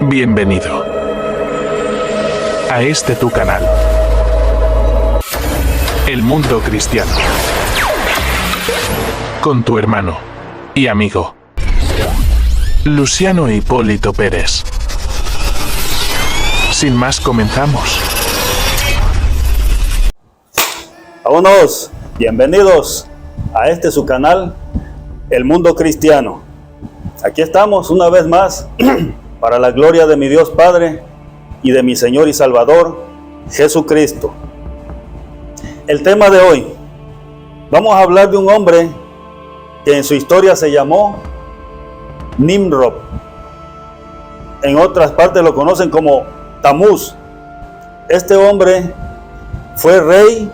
Bienvenido a este tu canal, El Mundo Cristiano, con tu hermano y amigo, Luciano Hipólito Pérez. Sin más, comenzamos. Vámonos, bienvenidos a este su canal, El Mundo Cristiano. Aquí estamos una vez más para la gloria de mi Dios Padre y de mi Señor y Salvador, Jesucristo. El tema de hoy, vamos a hablar de un hombre que en su historia se llamó Nimrod. En otras partes lo conocen como Tamuz. Este hombre fue rey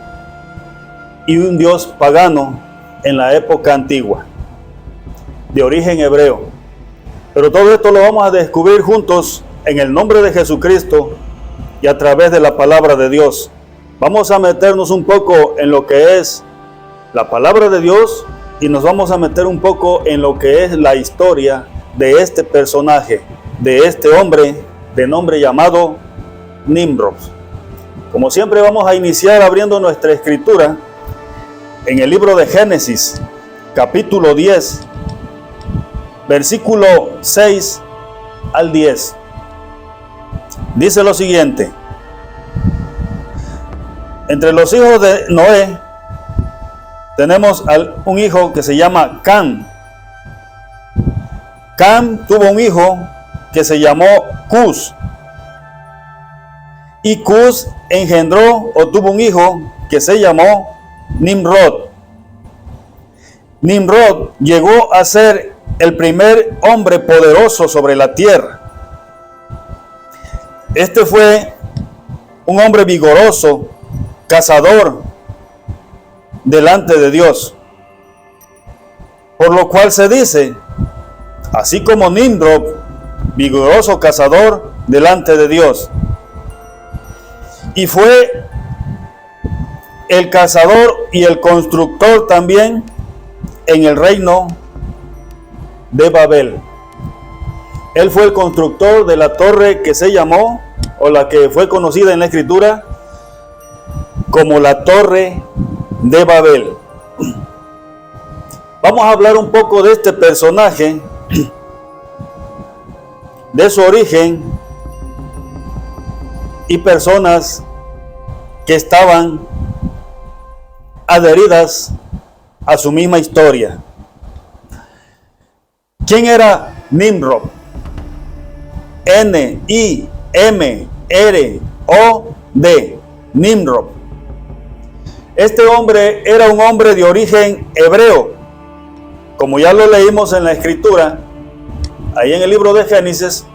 y un dios pagano en la época antigua, de origen hebreo. Pero todo esto lo vamos a descubrir juntos en el nombre de Jesucristo y a través de la palabra de Dios. Vamos a meternos un poco en lo que es la palabra de Dios y nos vamos a meter un poco en lo que es la historia de este personaje, de este hombre de nombre llamado Nimrod. Como siempre, vamos a iniciar abriendo nuestra escritura en el libro de Génesis, capítulo 10, versículo 6 al 10. Dice lo siguiente: entre los hijos de Noé tenemos un hijo que se llama Cam. Cam tuvo un hijo que se llamó Cus. Y Cus engendró o tuvo un hijo que se llamó Nimrod. Nimrod llegó a ser el primer hombre poderoso sobre la tierra. Este fue un hombre vigoroso, cazador delante de Dios. Por lo cual se dice, así como Nimrod, vigoroso cazador delante de Dios. Y fue el cazador y el constructor también en el reino de Babel. Él fue el constructor de la torre que se llamó, o la que fue conocida en la escritura como la torre de Babel. Vamos a hablar un poco de este personaje, de su origen y personas que estaban adheridas a su misma historia. ¿Quién era Nimrod? N-I-M-R-O-D. Nimrod. Este hombre era un hombre de origen hebreo, como ya lo leímos en la escritura, ahí en el libro de Génesis.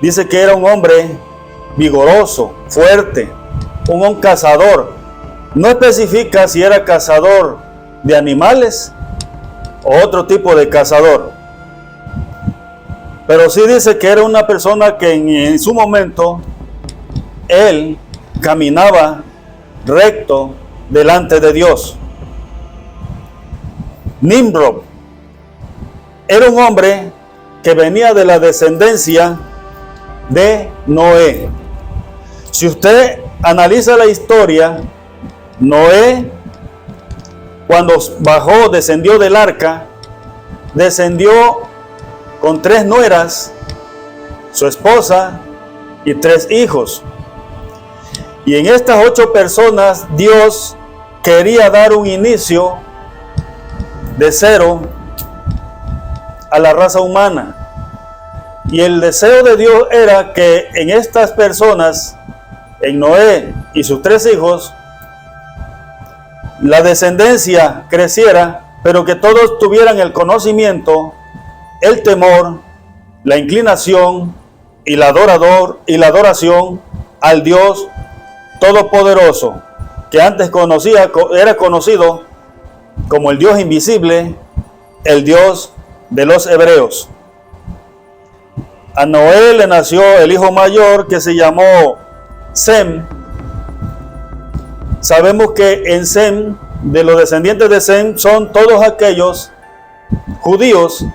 Dice que era un hombre vigoroso, fuerte, un cazador. No especifica si era cazador de animales o otro tipo de cazador, pero sí dice que era una persona que en su momento él caminaba recto delante de Dios. Nimrod era un hombre que venía de la descendencia de Noé. Si usted analiza la historia, Noé, cuando bajó, descendió del arca, descendió con 3 nueras, su esposa y 3 hijos. Y en estas 8 personas Dios quería dar un inicio de cero a la raza humana. Y el deseo de Dios era que en estas personas, en Noé y sus 3 hijos, la descendencia creciera, pero que todos tuvieran el conocimiento, el temor, la inclinación y la adoración al Dios Todopoderoso, que antes era conocido como el Dios invisible, el Dios de los hebreos. A Noé le nació el hijo mayor que se llamó Sem. Sabemos que en Sem, de los descendientes de Sem, son todos aquellos judíos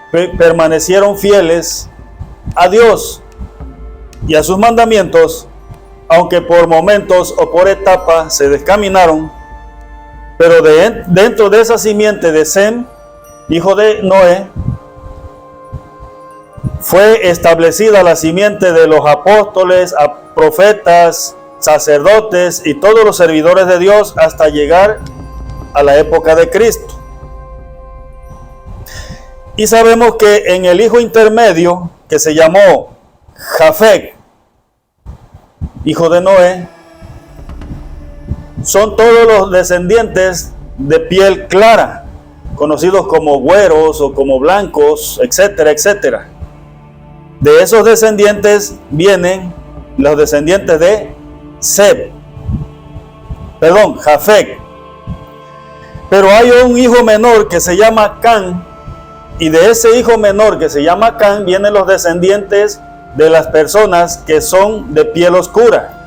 que permanecieron fieles a Dios y a sus mandamientos, aunque por momentos o por etapas se descaminaron, pero dentro de esa simiente de Sem, hijo de Noé, fue establecida la simiente de los apóstoles, profetas, sacerdotes y todos los servidores de Dios hasta llegar a la época de Cristo. Y sabemos que en el hijo intermedio, que se llamó Jafet, hijo de Noé, son todos los descendientes de piel clara, conocidos como güeros o como blancos, etcétera, etcétera. De esos descendientes vienen los descendientes de Jafet. Pero hay un hijo menor que se llama Can, y de ese hijo menor que se llama Can vienen los descendientes de las personas que son de piel oscura,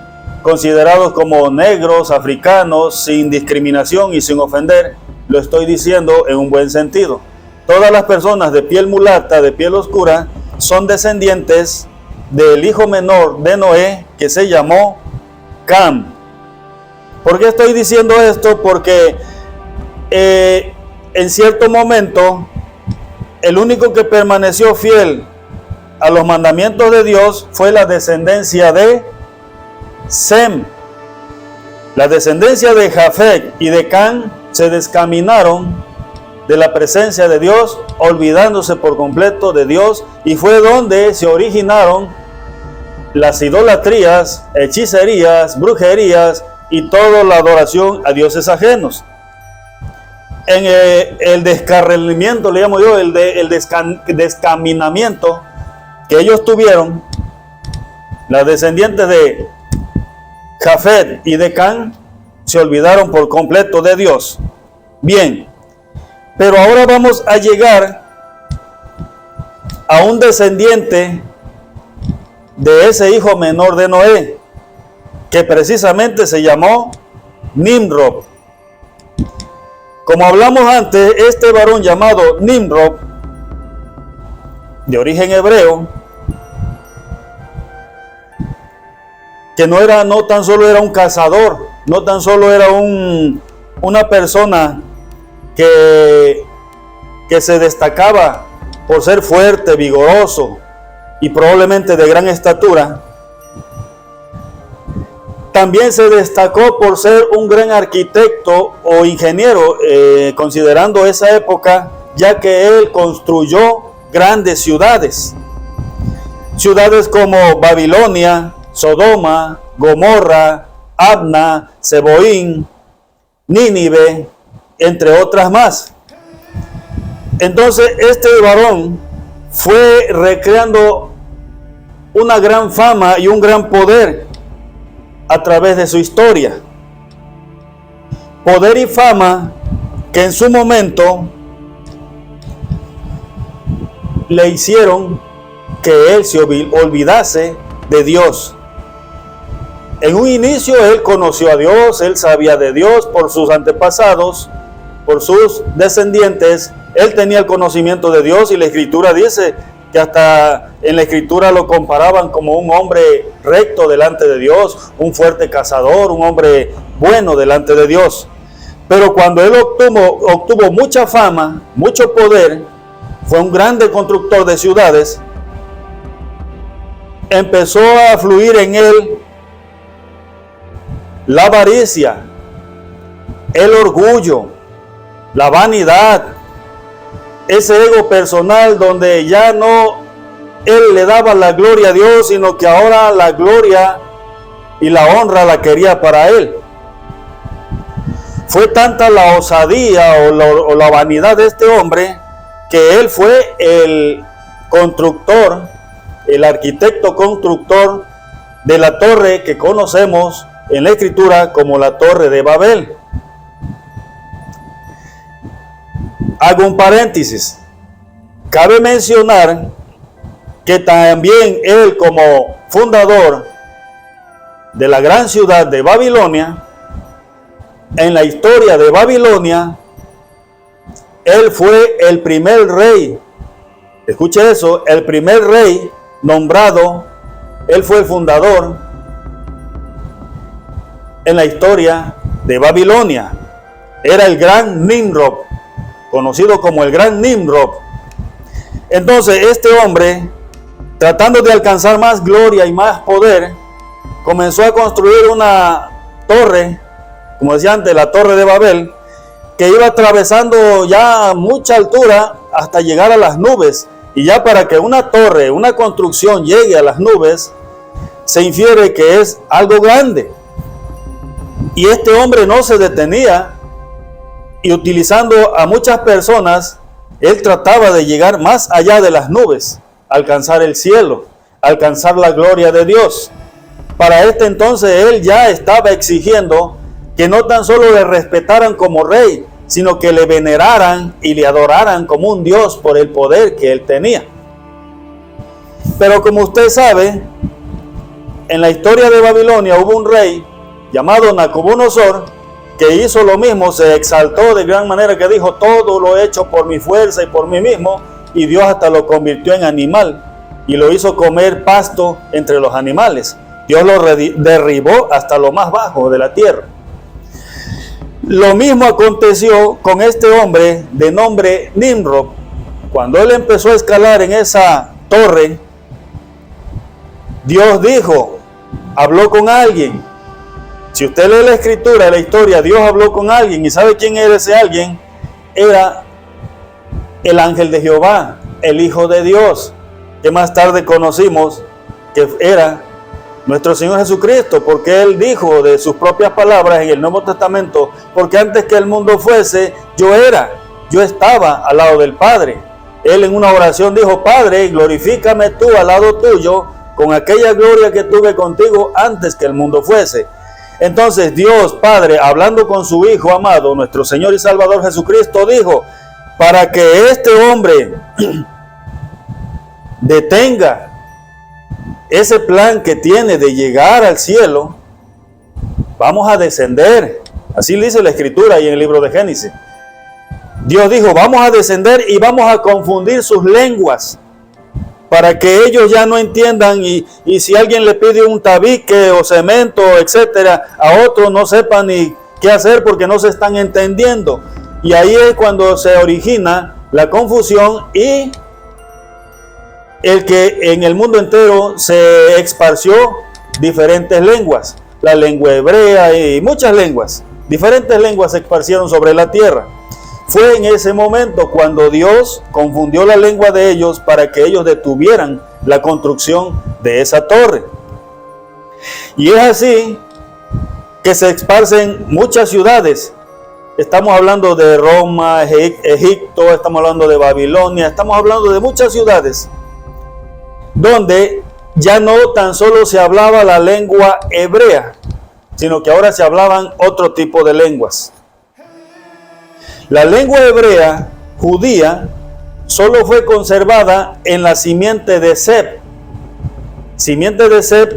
considerados como negros, africanos, sin discriminación y sin ofender. Lo estoy diciendo en un buen sentido. Todas las personas de piel mulata, de piel oscura, son descendientes del hijo menor de Noé, que se llamó Cam. ¿Por qué estoy diciendo esto? Porque en cierto momento el único que permaneció fiel a los mandamientos de Dios fue la descendencia de Sem. La descendencia de Jafet y de Can se descaminaron de la presencia de Dios, olvidándose por completo de Dios, y fue donde se originaron las idolatrías, hechicerías, brujerías y toda la adoración a dioses ajenos. En el descarrilamiento, le llamo yo, el descaminamiento que ellos tuvieron, las descendientes de Jafet y de Can se olvidaron por completo de Dios. Bien, pero ahora vamos a llegar a un descendiente de ese hijo menor de Noé, que precisamente se llamó Nimrod. Como hablamos antes, este varón llamado Nimrod, de origen hebreo, que no tan solo era un cazador, no tan solo era una persona que se destacaba por ser fuerte, vigoroso y probablemente de gran estatura, también se destacó por ser un gran arquitecto o ingeniero, considerando esa época, ya que él construyó grandes ciudades. Ciudades como Babilonia, Sodoma, Gomorra, Adna, Seboín, Nínive, entre otras más. Entonces este varón fue recreando una gran fama y un gran poder a través de su historia. Poder y fama que en su momento le hicieron que él se olvidase de Dios. En un inicio él conoció a Dios, él sabía de Dios por sus antepasados, por sus descendientes. Él tenía el conocimiento de Dios, y la Escritura dice que hasta en la Escritura lo comparaban como un hombre recto delante de Dios, un fuerte cazador, un hombre bueno delante de Dios. Pero cuando él obtuvo mucha fama, mucho poder, fue un grande constructor de ciudades, empezó a fluir en él la avaricia, el orgullo, la vanidad, ese ego personal donde ya no él le daba la gloria a Dios, sino que ahora la gloria y la honra la quería para él. Fue tanta la osadía o la vanidad de este hombre, que él fue el constructor, el arquitecto constructor de la torre que conocemos en la Escritura como la Torre de Babel. Hago un paréntesis. Cabe mencionar que también él, como fundador de la gran ciudad de Babilonia, en la historia de Babilonia, él fue el primer rey. Escuche eso, el primer rey nombrado, él fue el fundador en la historia de Babilonia. Era el gran Nimrod, conocido como el gran Nimrod. Entonces este hombre, tratando de alcanzar más gloria y más poder, comenzó a construir una torre, como decía antes, la Torre de Babel, que iba atravesando ya mucha altura hasta llegar a las nubes. Y ya para que una torre, una construcción llegue a las nubes, se infiere que es algo grande. Y este hombre no se detenía, y utilizando a muchas personas, él trataba de llegar más allá de las nubes, alcanzar el cielo, alcanzar la gloria de Dios. Para este entonces él ya estaba exigiendo que no tan solo le respetaran como rey, sino que le veneraran y le adoraran como un Dios por el poder que él tenía. Pero como usted sabe, en la historia de Babilonia hubo un rey llamado Nabucodonosor, que hizo lo mismo, se exaltó de gran manera que dijo: todo lo he hecho por mi fuerza y por mí mismo, y Dios hasta lo convirtió en animal y lo hizo comer pasto entre los animales. Dios lo derribó hasta lo más bajo de la tierra. Lo mismo aconteció con este hombre de nombre Nimrod. Cuando él empezó a escalar en esa torre, Dios dijo, habló con alguien. Si usted lee la escritura, la historia, Dios habló con alguien. ¿Y sabe quién era ese alguien? Era el ángel de Jehová, el Hijo de Dios, que más tarde conocimos que era nuestro Señor Jesucristo, porque Él dijo de sus propias palabras en el Nuevo Testamento: porque antes que el mundo fuese, yo estaba al lado del Padre. Él en una oración dijo: Padre, glorifícame tú al lado tuyo con aquella gloria que tuve contigo antes que el mundo fuese. Entonces Dios Padre, hablando con su Hijo amado, nuestro Señor y Salvador Jesucristo, dijo: para que este hombre detenga ese plan que tiene de llegar al cielo, vamos a descender. Así dice la escritura ahí en el libro de Génesis. Dios dijo: vamos a descender y vamos a confundir sus lenguas, para que ellos ya no entiendan, y si alguien le pide un tabique o cemento, etcétera, a otros no sepan ni qué hacer porque no se están entendiendo. Y ahí es cuando se origina la confusión y el que en el mundo entero se esparció diferentes lenguas, la lengua hebrea y muchas lenguas, diferentes lenguas se esparcieron sobre la tierra. Fue en ese momento cuando Dios confundió la lengua de ellos para que ellos detuvieran la construcción de esa torre. Y es así que se esparcen muchas ciudades. Estamos hablando de Roma, Egipto, estamos hablando de Babilonia, estamos hablando de muchas ciudades donde ya no tan solo se hablaba la lengua hebrea, sino que ahora se hablaban otro tipo de lenguas. La lengua hebrea judía solo fue conservada en la simiente de Seb,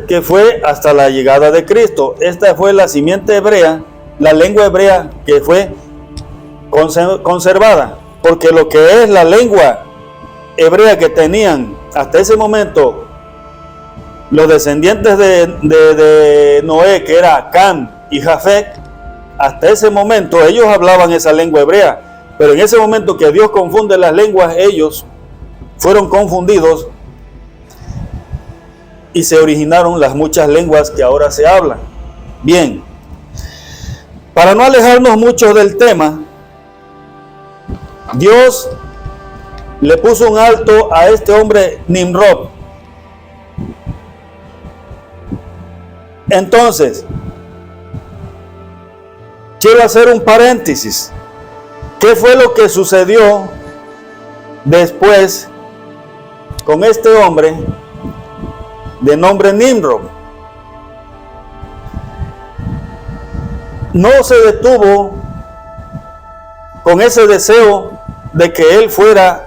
que fue hasta la llegada de Cristo. Esta fue la simiente hebrea, la lengua hebrea que fue conservada, porque lo que es la lengua hebrea que tenían hasta ese momento los descendientes de Noé, que era Cam y Jafet, hasta ese momento ellos hablaban esa lengua hebrea, pero en ese momento que Dios confunde las lenguas, ellos fueron confundidos y se originaron las muchas lenguas que ahora se hablan. Bien, para no alejarnos mucho del tema, Dios le puso un alto a este hombre Nimrod. Entonces, quiero hacer un paréntesis. ¿Qué fue lo que sucedió después con este hombre de nombre Nimrod? No se detuvo con ese deseo de que él fuera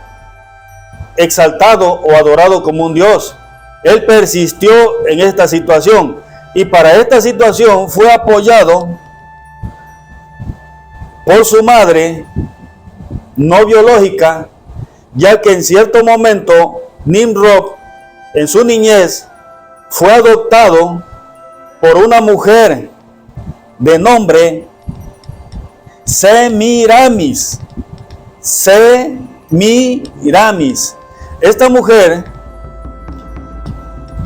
exaltado o adorado como un dios. Él persistió en esta situación, y para esta situación fue apoyado por su madre no biológica, ya que en cierto momento Nimrod en su niñez fue adoptado por una mujer de nombre Semiramis. Semiramis. Esta mujer,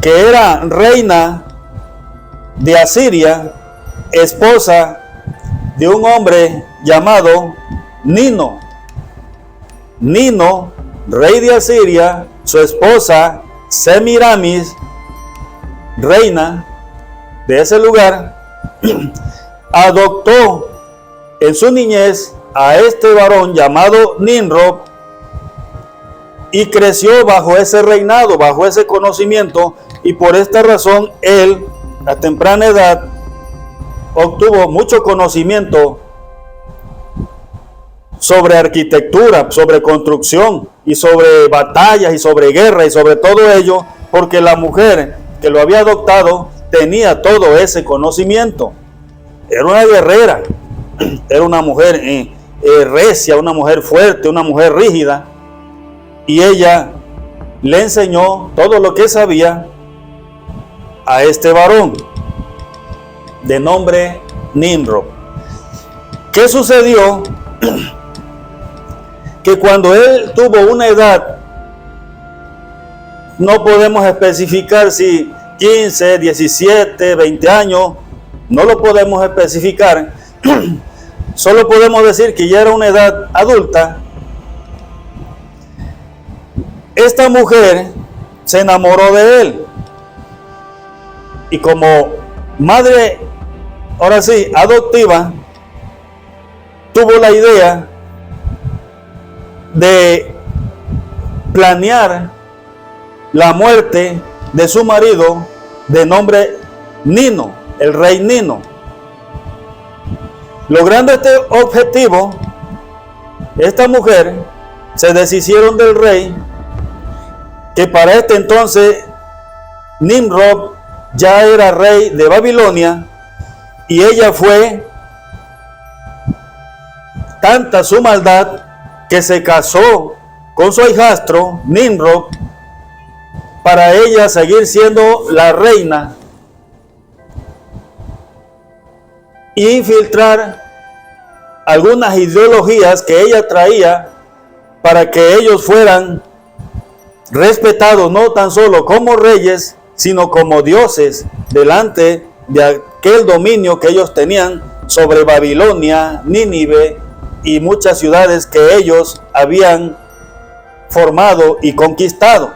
que era reina de Asiria, esposa de un hombre llamado Nino. Nino, rey de Asiria, su esposa Semiramis, reina de ese lugar, adoptó en su niñez a este varón llamado Nimrod y creció bajo ese reinado, bajo ese conocimiento, y por esta razón él a temprana edad obtuvo mucho conocimiento sobre arquitectura, sobre construcción y sobre batallas y sobre guerra y sobre todo ello, porque la mujer que lo había adoptado tenía todo ese conocimiento. Era una guerrera, era una mujer recia, una mujer fuerte, una mujer rígida, y ella le enseñó todo lo que sabía a este varón de nombre Nimrod. ¿Qué sucedió? Que cuando él tuvo una edad, no podemos especificar si 15, 17, 20 años, no lo podemos especificar, solo podemos decir que ya era una edad adulta. Esta mujer se enamoró de él y como madre, ahora sí, adoptiva, tuvo la idea de planear la muerte de su marido de nombre Nino, el rey Nino. Logrando este objetivo, esta mujer se deshicieron del rey, que para este entonces Nimrod ya era rey de Babilonia, y ella fue tanta su maldad que se casó con su hijastro Nimrod para ella seguir siendo la reina e infiltrar algunas ideologías que ella traía para que ellos fueran respetados no tan solo como reyes, sino como dioses delante de aquel dominio que ellos tenían sobre Babilonia, Nínive y muchas ciudades que ellos habían formado y conquistado.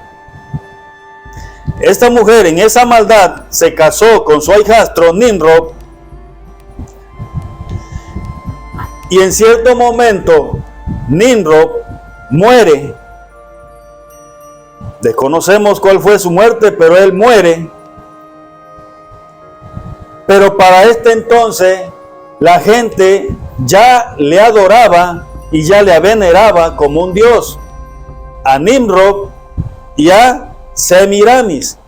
Esta mujer en esa maldad se casó con su hijastro Nimrod, y en cierto momento Nimrod muere. Desconocemos cuál fue su muerte, pero él muere. Pero para este entonces la gente ya le adoraba y ya le veneraba como un dios a Nimrod y a Semiramis,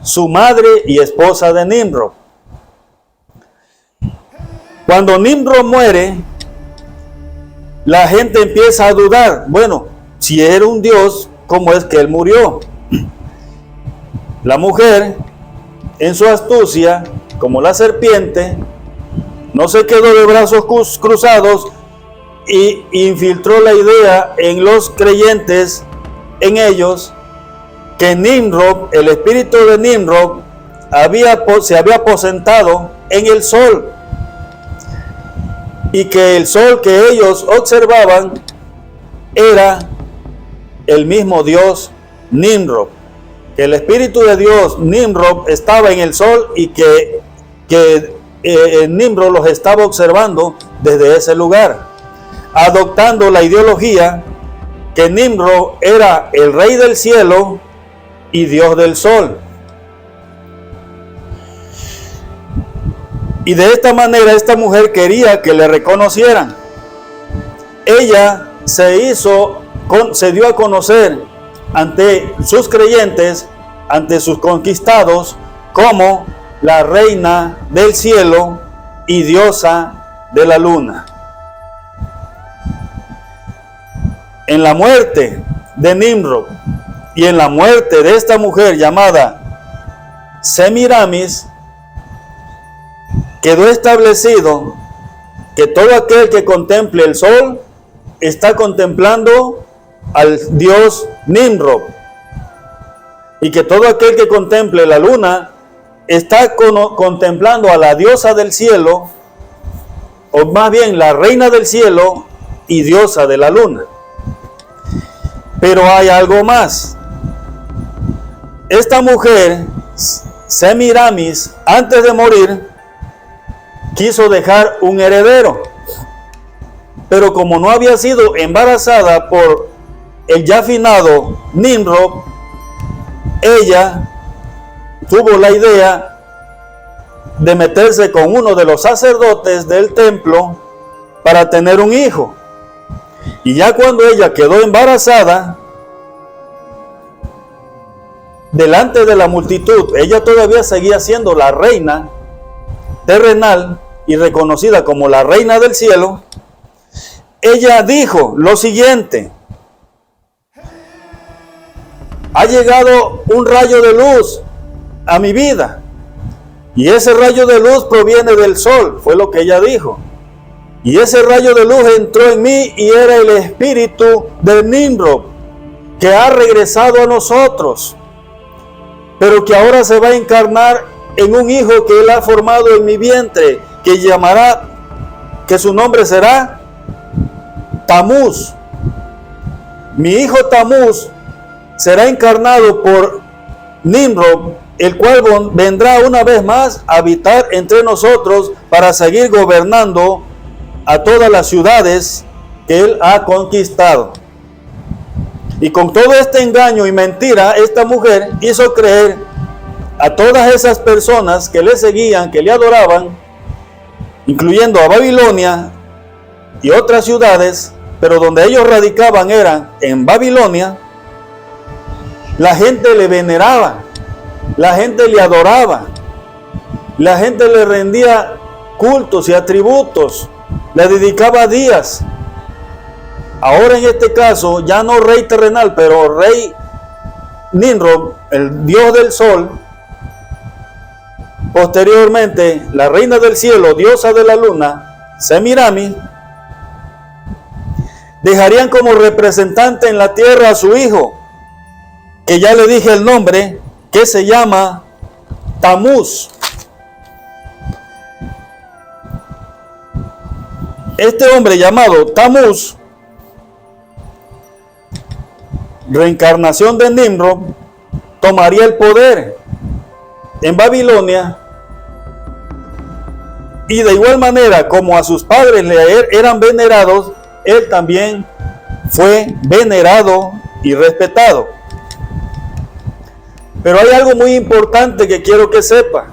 su madre y esposa de Nimrod. Cuando Nimrod muere, la gente empieza a dudar, bueno, si era un dios, ¿cómo es que él murió? La mujer, en su astucia, como la serpiente, no se quedó de brazos cruzados y infiltró la idea en los creyentes, en ellos, que Nimrod, el espíritu de Nimrod, se había aposentado en el sol, y que el sol que ellos observaban era el mismo Dios Nimrod, que el espíritu de Dios Nimrod estaba en el sol y que Nimrod los estaba observando desde ese lugar, adoptando la ideología que Nimrod era el rey del cielo y Dios del sol. Y de esta manera esta mujer quería que le reconocieran. Ella se dio a conocer ante sus creyentes, ante sus conquistados, como la reina del cielo y diosa de la luna. En la muerte de Nimrod, Y en la muerte de esta mujer llamada Semiramis, quedó establecido que todo aquel que contemple el sol está contemplando al dios Nimrod, y que todo aquel que contemple la luna está contemplando a la diosa del cielo, o más bien la reina del cielo y diosa de la luna. Pero hay algo más. Esta mujer, Semiramis, antes de morir, quiso dejar un heredero, pero como no había sido embarazada por el ya finado Nimrod, ella tuvo la idea de meterse con uno de los sacerdotes del templo para tener un hijo. Y ya cuando ella quedó embarazada, delante de la multitud, ella todavía seguía siendo la reina terrenal y reconocida como la reina del cielo. Ella dijo lo siguiente: ha llegado un rayo de luz a mi vida, y ese rayo de luz proviene del sol, fue lo que ella dijo. Y ese rayo de luz entró en mí y era el espíritu de Nimrod, que ha regresado a nosotros, pero que ahora se va a encarnar en un hijo que él ha formado en mi vientre, que su nombre será Tamuz. Mi hijo Tamuz será encarnado por Nimrod, el cual vendrá una vez más a habitar entre nosotros para seguir gobernando a todas las ciudades que él ha conquistado. Y con todo este engaño y mentira, esta mujer hizo creer a todas esas personas que le seguían, que le adoraban, incluyendo a Babilonia y otras ciudades, pero donde ellos radicaban eran en Babilonia. La gente le veneraba, la gente le adoraba, la gente le rendía cultos y atributos, le dedicaba días. Ahora en este caso, ya no rey terrenal, pero rey Nimrod, el dios del sol. Posteriormente, la reina del cielo, diosa de la luna, Semiramis, dejarían como representante en la tierra a su hijo, que ya le dije el nombre, que se llama Tamuz. Este hombre llamado Tamuz, reencarnación de Nimrod, tomaría el poder en Babilonia, y de igual manera como a sus padres eran venerados, él también fue venerado y respetado. Pero hay algo muy importante que quiero que sepa: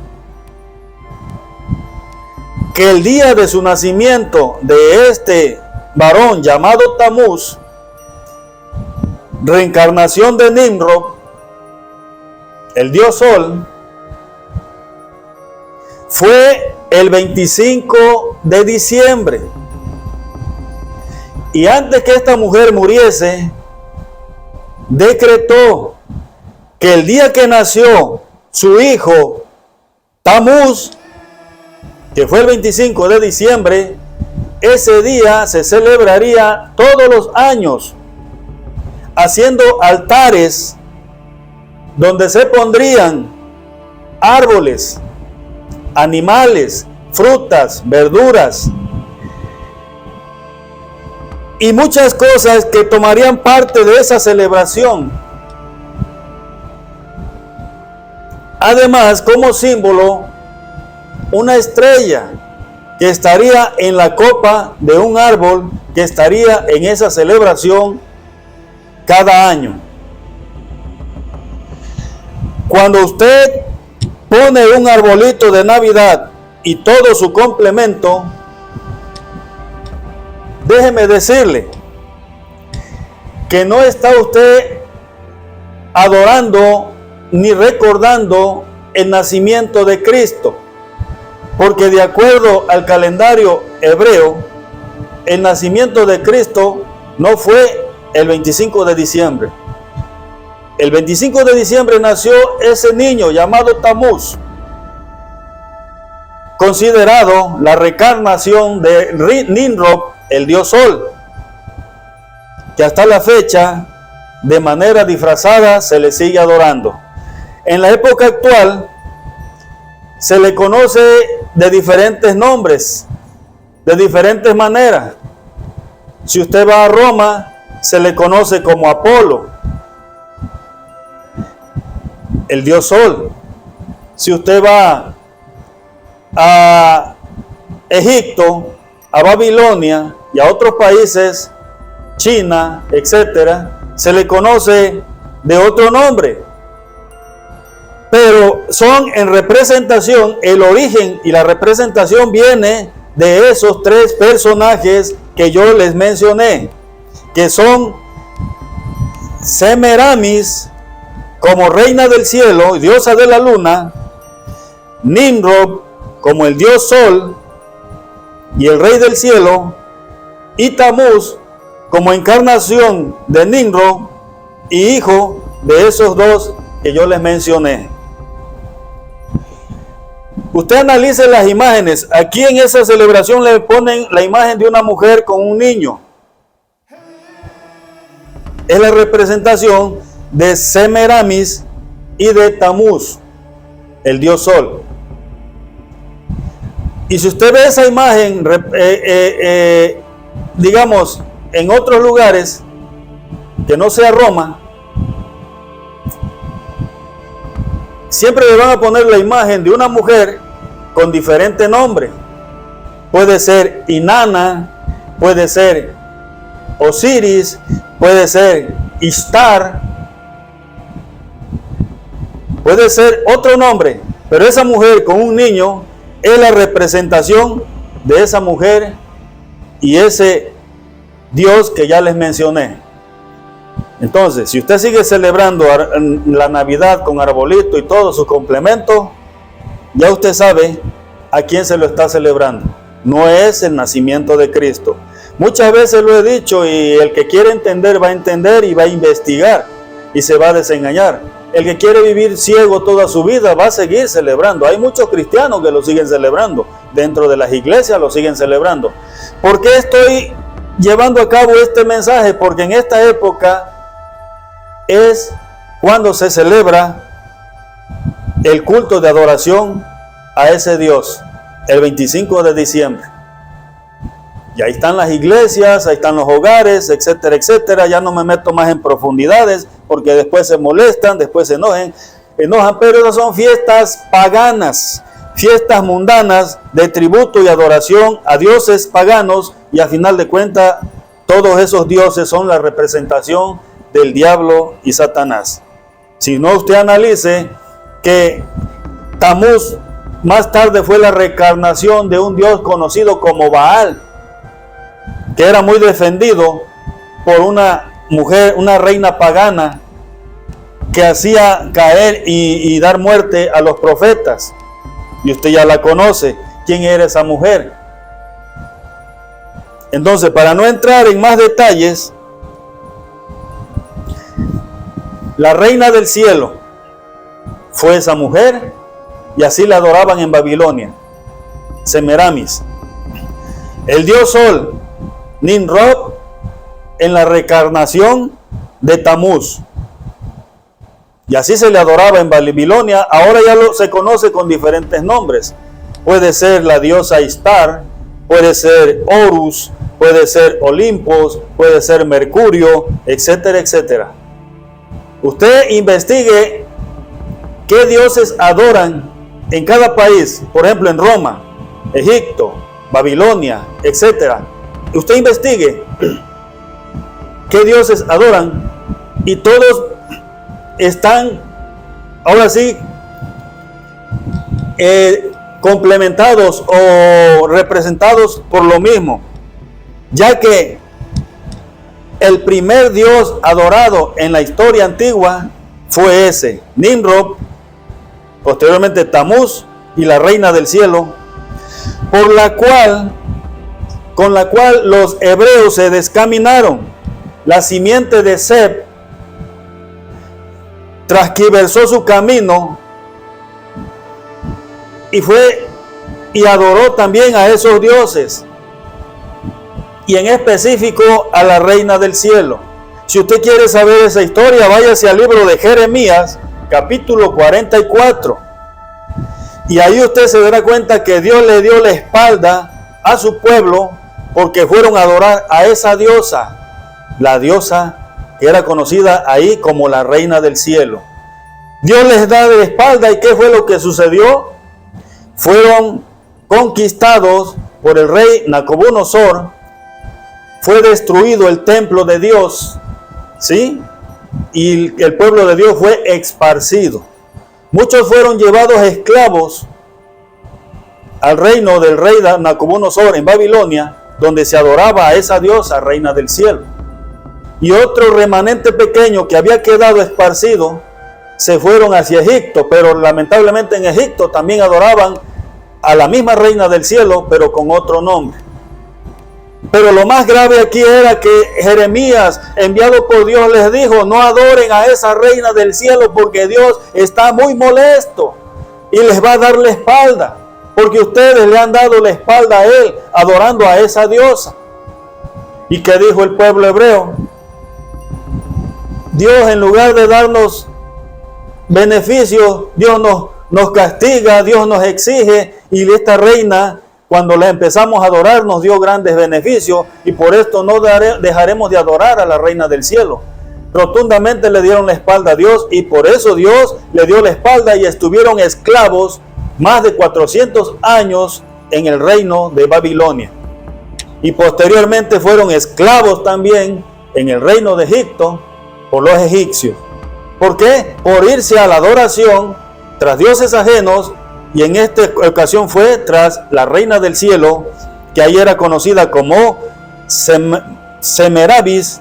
que el día de su nacimiento de este varón llamado Tamuz, reencarnación de Nimrod, el dios Sol, fue el 25 de diciembre. Y antes que esta mujer muriese, decretó que el día que nació su hijo Tamuz, que fue el 25 de diciembre, ese día se celebraría todos los años, haciendo altares donde se pondrían árboles, animales, frutas, verduras y muchas cosas que tomarían parte de esa celebración. Además, como símbolo, una estrella que estaría en la copa de un árbol que estaría en esa celebración cada año. Cuando usted pone un arbolito de Navidad y todo su complemento, déjeme decirle que no está usted adorando ni recordando el nacimiento de Cristo, porque de acuerdo al calendario hebreo, el nacimiento de Cristo no fue el 25 de diciembre. el 25 de diciembre nació ese niño llamado Tamuz, considerado la reencarnación de Nimrod, el dios Sol, que hasta la fecha, de manera disfrazada, se le sigue adorando. En la época actual, se le conoce de diferentes nombres, de diferentes maneras. Si usted va a Roma, se le conoce como Apolo, el dios Sol. Si usted va a Egipto, a Babilonia y a otros países, China, etcétera, se le conoce de otro nombre. Pero son en representación, el origen y la representación viene de esos tres personajes que yo les mencioné, que son Semiramis como reina del cielo y diosa de la luna, Nimrod como el dios Sol y el rey del cielo, y Tamuz como encarnación de Nimrod y hijo de esos dos que yo les mencioné. Usted analice las imágenes. Aquí en esa celebración le ponen la imagen de una mujer con un niño. Es la representación de Semiramis y de Tamuz, el dios Sol. Y si usted ve esa imagen, digamos, en otros lugares que no sea Roma, siempre le van a poner la imagen de una mujer con diferente nombre. Puede ser Inanna, puede ser Osiris, puede ser Ishtar, puede ser otro nombre, pero esa mujer con un niño es la representación de esa mujer y ese Dios que ya les mencioné. Entonces, si usted sigue celebrando la Navidad con arbolito y todos sus complementos, ya usted sabe a quién se lo está celebrando. No es el nacimiento de Cristo. Muchas veces lo he dicho y el que quiere entender va a entender y va a investigar y se va a desengañar. El que quiere vivir ciego toda su vida va a seguir celebrando. Hay muchos cristianos que lo siguen celebrando. Dentro de las iglesias lo siguen celebrando. ¿Por qué estoy llevando a cabo este mensaje? Porque en esta época es cuando se celebra el culto de adoración a ese Dios, el 25 de diciembre. Y ahí están las iglesias, ahí están los hogares, etcétera, etcétera. Ya no me meto más en profundidades porque después se molestan, después se enojan, pero esas son fiestas paganas, fiestas mundanas de tributo y adoración a dioses paganos, y a final de cuentas todos esos dioses son la representación del diablo y Satanás. Si no, usted analice que Tamuz más tarde fue la reencarnación de un dios conocido como Baal, que era muy defendido por una mujer, una reina pagana que hacía caer y dar muerte a los profetas. Y usted ya la conoce. ¿Quién era esa mujer? Entonces, para no entrar en más detalles, la reina del cielo fue esa mujer y así la adoraban en Babilonia, Semiramis. El dios Sol, Nimrod, en la reencarnación de Tamuz. Y así se le adoraba en Babilonia. Ahora ya se conoce con diferentes nombres. Puede ser la diosa Ishtar, puede ser Horus, puede ser Olimpos, puede ser Mercurio, etcétera, etcétera. Usted investigue qué dioses adoran en cada país. Por ejemplo, en Roma, Egipto, Babilonia, etcétera. Usted investigue qué dioses adoran y todos están, ahora sí, complementados o representados por lo mismo, ya que el primer dios adorado en la historia antigua fue ese, Nimrod, posteriormente Tamuz y la reina del cielo, con la cual los hebreos se descaminaron. La simiente de Seb transquiversó su camino y fue y adoró también a esos dioses, y en específico a la reina del cielo. Si usted quiere saber esa historia, váyase al libro de Jeremías, capítulo 44. Y ahí usted se dará cuenta que Dios le dio la espalda a su pueblo porque fueron a adorar a esa diosa, la diosa que era conocida ahí como la reina del cielo. Dios les da la espalda, ¿y qué fue lo que sucedió? Fueron conquistados por el rey Nabucodonosor, fue destruido el templo de Dios, ¿sí? Y el pueblo de Dios fue esparcido. Muchos fueron llevados esclavos al reino del rey Nabucodonosor en Babilonia, donde se adoraba a esa diosa, reina del cielo. Y otro remanente pequeño que había quedado esparcido se fueron hacia Egipto, pero lamentablemente en Egipto también adoraban a la misma reina del cielo, pero con otro nombre. Pero lo más grave aquí era que Jeremías, enviado por Dios, les dijo: no adoren a esa reina del cielo porque Dios está muy molesto y les va a dar la espalda, porque ustedes le han dado la espalda a Él, adorando a esa diosa. ¿Y qué dijo el pueblo hebreo? Dios, en lugar de darnos beneficios, Dios nos castiga, Dios nos exige, y esta reina, cuando la empezamos a adorar, nos dio grandes beneficios, y por esto no dejaremos de adorar a la reina del cielo. Rotundamente le dieron la espalda a Dios, y por eso Dios le dio la espalda y estuvieron esclavos más de 400 años en el reino de Babilonia. Y posteriormente fueron esclavos también en el reino de Egipto por los egipcios. ¿Por qué? Por irse a la adoración tras dioses ajenos, y en esta ocasión fue tras la reina del cielo, que ahí era conocida como Semerabis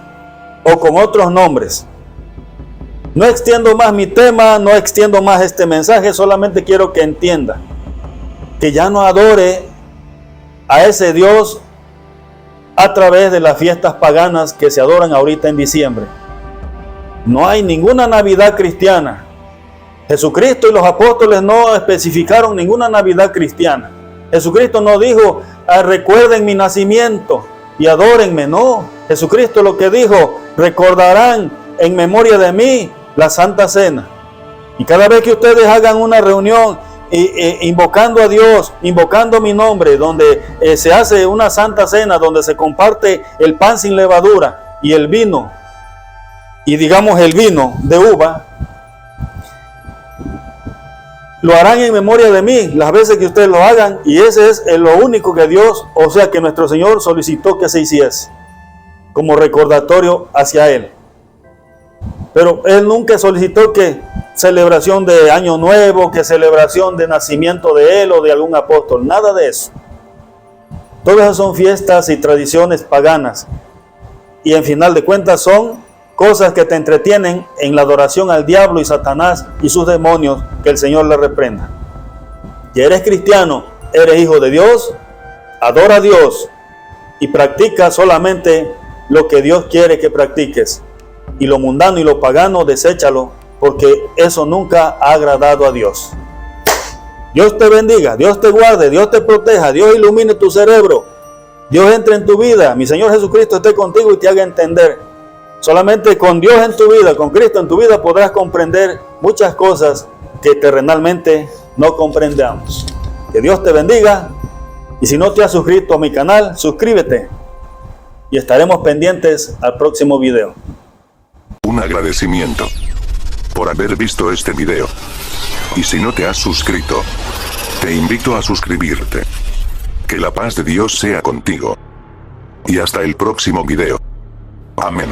o con otros nombres. No extiendo más mi tema, no extiendo más este mensaje, solamente quiero que entienda que ya no adore a ese Dios a través de las fiestas paganas que se adoran ahorita en diciembre. No hay ninguna Navidad cristiana. Jesucristo y los apóstoles no especificaron ninguna Navidad cristiana. Jesucristo no dijo: recuerden mi nacimiento y adórenme. No, Jesucristo lo que dijo: recordarán en memoria de mí la Santa Cena. Y cada vez que ustedes hagan una reunión invocando a Dios, invocando mi nombre, donde se hace una Santa Cena, donde se comparte el pan sin levadura y el vino, y digamos el vino de uva, lo harán en memoria de mí las veces que ustedes lo hagan, y ese es lo único que Dios, o sea que nuestro Señor solicitó que se hiciese como recordatorio hacia Él. Pero Él nunca solicitó que celebración de Año Nuevo, que celebración de nacimiento de Él o de algún apóstol, nada de eso. Todas esas son fiestas y tradiciones paganas, y en final de cuentas son cosas que te entretienen en la adoración al diablo y Satanás y sus demonios, que el Señor le reprenda. Si eres cristiano, eres hijo de Dios, adora a Dios y practica solamente lo que Dios quiere que practiques. Y lo mundano y lo pagano, deséchalo, porque eso nunca ha agradado a Dios. Dios te bendiga, Dios te guarde, Dios te proteja, Dios ilumine tu cerebro, Dios entre en tu vida, mi Señor Jesucristo esté contigo y te haga entender. Solamente con Dios en tu vida, con Cristo en tu vida, podrás comprender muchas cosas que terrenalmente no comprendamos. Que Dios te bendiga, y si no te has suscrito a mi canal, suscríbete y estaremos pendientes al próximo video. Un agradecimiento por haber visto este video. Y si no te has suscrito, te invito a suscribirte. Que la paz de Dios sea contigo. Y hasta el próximo video. Amén.